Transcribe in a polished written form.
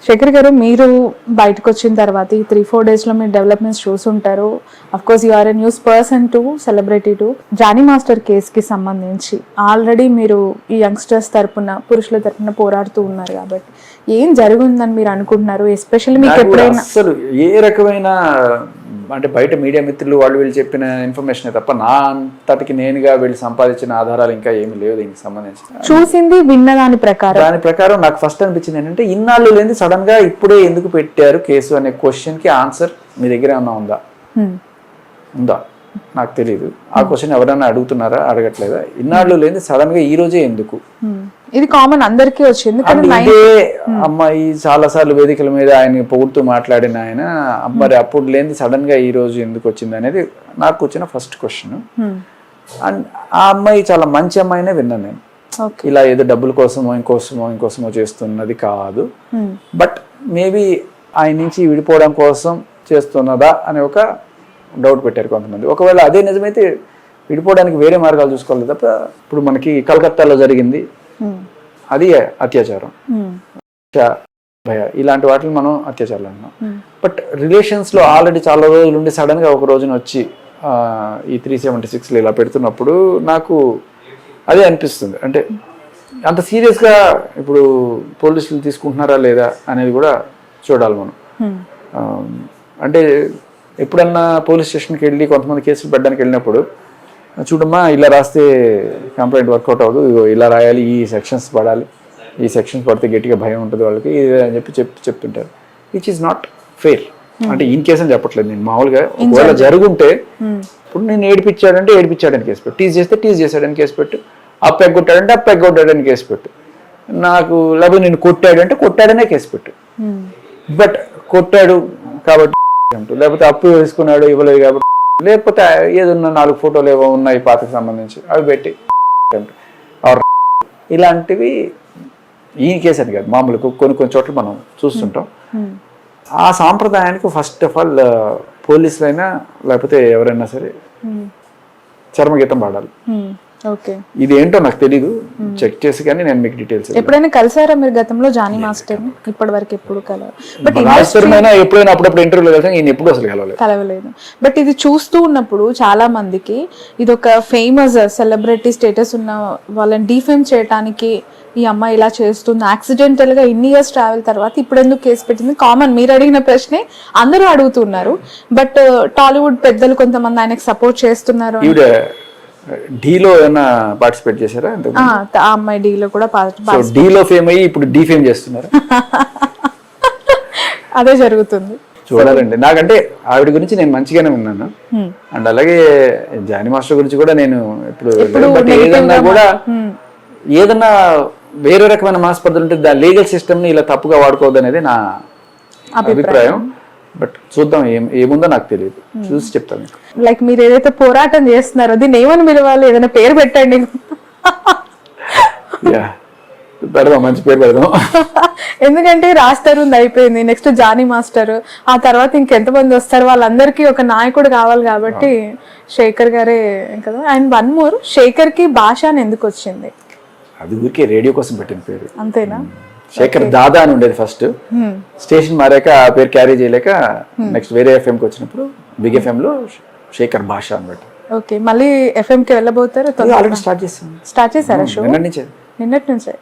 శేఖర్ గారు, మీరు బయటకు వచ్చిన తర్వాత ఈ 3-4 డేస్లో మీరు డెవలప్మెంట్స్ చూసుంటారు. Of course you are a news person to celebrity to. Jani master కేసుకి సంబంధించి ఆల్రెడీ మీరు ఈ యంగ్స్టర్స్ తరపున, పురుషుల తరపున పోరాడుతూ ఉన్నారు కాబట్టి ఏం జరుగుందని మీరు అనుకుంటున్నారు? ఎస్పెషల్లీ మీకు ఎప్పుడైనా అసలు ఏ రకమైన అంటే బయట మీడియా మిత్రులు వాళ్ళు వీళ్ళు చెప్పిన ఇన్ఫర్మేషన్ తప్ప నా అంతటికి నేనుగా వీళ్ళు సంపాదించిన ఆధారాలు ఇంకా ఏమీ లేవు దీనికి సంబంధించి. చూసింది విన్న దాని ప్రకారం నాకు ఫస్ట్ అనిపించింది ఏంటంటే, ఇన్నాళ్ళు లేని సడన్ గా ఇప్పుడే ఎందుకు పెట్టారు కేసు అనే క్వశ్చన్ కి ఆన్సర్ మీ దగ్గర ఏమన్నా ఉందా నాకు తెలియదు. ఆ క్వశ్చన్ ఎవరైనా అడుగుతున్నారా, అడగట్లేదా? ఇన్నాళ్ళు లేని సడన్ గా ఈ రోజే ఎందుకు? ఇది కామన్ అందరికీ వచ్చింది. ఇదే అమ్మాయి చాలా సార్లు వేదికల మీద ఆయన పొగుడుతూ మాట్లాడిన ఆయన మరి అప్పుడు లేని సడన్ గా ఈ రోజు ఎందుకు వచ్చింది అనేది నాకు వచ్చిన ఫస్ట్ క్వశ్చన్. అండ్ ఆ అమ్మాయి చాలా మంచి అమ్మాయినే విన్నాను నేను. ఇలా ఏదో డబ్బుల కోసమో ఇంకోసమో చేస్తున్నది కాదు. బట్ మేబీ ఆయన నుంచి విడిపోవడం కోసం చేస్తున్నదా అనే ఒక డౌట్ పెట్టారు కొంతమంది. ఒకవేళ అదే నిజమైతే విడిపోవడానికి వేరే మార్గాలు చూసుకోవాలి తప్ప, ఇప్పుడు మనకి కలకత్తాలో జరిగింది, అది అత్యాచారం, భయ, ఇలాంటి వాటిని మనం అత్యాచారాలు అన్నాం. బట్ రిలేషన్స్ లో ఆల్రెడీ చాలా రోజులు ఉండి సడన్ గా ఒక రోజున వచ్చి ఈ 376 ఇలా పెడుతున్నప్పుడు నాకు అదే అనిపిస్తుంది. అంటే అంత సీరియస్ గా ఇప్పుడు పోలీసులు తీసుకుంటున్నారా లేదా అనేది కూడా చూడాలి మనం. అంటే ఎప్పుడన్నా పోలీస్ స్టేషన్కి వెళ్ళి కొంతమంది కేసులు పెట్టడానికి వెళ్ళినప్పుడు, చూడమ్మా ఇలా రాస్తే కంప్లైంట్ వర్కౌట్ అవ్వదు, ఇలా రాయాలి, ఈ సెక్షన్స్ పడాలి, ఈ సెక్షన్స్ పడితే గట్టిగా భయం ఉంటుంది వాళ్ళకి, ఇది అని చెప్తుంటారు. Which is not fair. అంటే ఇన్ కేసు అని చెప్పట్లేదు నేను, మామూలుగా ఒకవేళ జరుగుంటే ఇప్పుడు నేను ఏడిపించాడని కేసు పెట్టు, టీజ్ చేస్తే టీజ్ చేశాడని కేసు పెట్టు, అప్పెగ్గొట్టాడంటే అప్పెగ్గొట్టాడని కేసు పెట్టు, నాకు లేకపోతే నేను కొట్టాడనే కేసు పెట్టు. బట్ కొట్టాడు కాబట్టి, లేకపోతే అప్పు వేసుకున్నాడు ఇవ్వలేదు కాబట్టి, లేకపోతే ఏదన్నా 4 ఫోటోలు ఏవో ఉన్నాయి పాతకు సంబంధించి అవి పెట్టి ఇలాంటివి ఈ కేసు అని కాదు, మామూలుగా కొన్ని చోట్ల మనం చూస్తుంటాం. ఆ సాంప్రదాయానికి ఫస్ట్ ఆఫ్ ఆల్ పోలీసులైనా లేకపోతే ఎవరైనా సరే చర్మగీతం పాడాలి. ఇది ఏంటో నాకు తెలీదు, చెక్ చేసి కానీ నేను మీకు డీటెయిల్స్. ఎప్పుడైనా కలిసారా మీరు గతంలో జానీ మాస్టర్? ఇప్పటి వరకు ఎప్పుడు ఎప్పుడైనా అప్పుడప్పుడు ఇంటర్వ్యూలో కలిసాను, ఈయన ఎప్పుడు అసలు కలవలేదు. బట్ ఇది చూస్తూ ఉన్నప్పుడు చాలా మందికి ఇది ఒక ఫేమస్ సెలబ్రిటీ స్టేటస్ ఉన్న వాళ్ళని డిఫేమ్ చేయడానికి ఈ అమ్మాయి ఇలా చేస్తుంది, యాక్సిడెంటల్ గా ఇన్ని ఇయర్స్ ట్రావెల్ తర్వాత ఇప్పుడు ఎందుకు కేసు పెట్టింది, కామన్ మీరు అడిగిన ప్రశ్నే అందరూ అడుగుతున్నారు. బట్ టాలీవుడ్ పెద్దలు కొంతమంది ఆయనకు సపోర్ట్ చేస్తున్నారు. డీలో ఏమైనా పార్టిసిపేట్ చేశారా? ఆ అమ్మాయి డీలో కూడా డీలో ఫేమ్ అయ్యి ఇప్పుడు డీఫేమ్ చేస్తున్నారు. అదే జరుగుతుంది. చూడాలండి. నాకంటే ఆవిడ గురించి నేను మంచిగానే ఉన్నాను. అండ్ అలాగే జానీ మాస్టర్ గురించి కూడా నేను ఇప్పుడు ఏదన్నా వేరే రకమైన మనస్పర్ధలు ఉంటే దాని లీగల్ సిస్టమ్ ని ఇలా తప్పుగా వాడుకోవద్దు అనేది నా అభిప్రాయం. బట్ చూద్దాం ఏముందో నాకు తెలియదు, చూసి చెప్తాను. లైక్ మీరు ఏదైతే పోరాటం చేస్తున్నారో దీన్ని ఏమని పిలవాలి? ఏదైనా పేరు పెట్టండి. పెడదాం, మంచి పేరు పెడదాం. ఎందుకంటే రాస్తారు అయిపోయింది, నెక్స్ట్ జానీ మాస్టర్, ఆ తర్వాత ఇంకెంతమంది వస్తారు, వాళ్ళందరికీ ఒక నాయకుడు కావాలి కాబట్టి శేఖర్ గారే కదా. అండ్ వన్ మోర్, శేఖర్ కి భాష అని ఎందుకు వచ్చింది? అది ఊరికే రేడియో కోసం పెట్టిన పేరు. అంతేనా? శేఖర్ దాదా అని ఉండేది ఫస్ట్, స్టేషన్ మారాక ఆ పేరు క్యారీ చేయలేక నెక్స్ట్ వేరే ఎఫ్ఎం కి వచ్చినప్పుడు బిగ్ ఎఫ్ఎం లో శేఖర్ భాష అనమాట. ఓకే, మళ్ళీ ఎఫ్ఎం కి వెళ్ళబోతారు? ఆల్రెడీ స్టార్ట్ చేసారా షో? నిన్నటి నుంచే.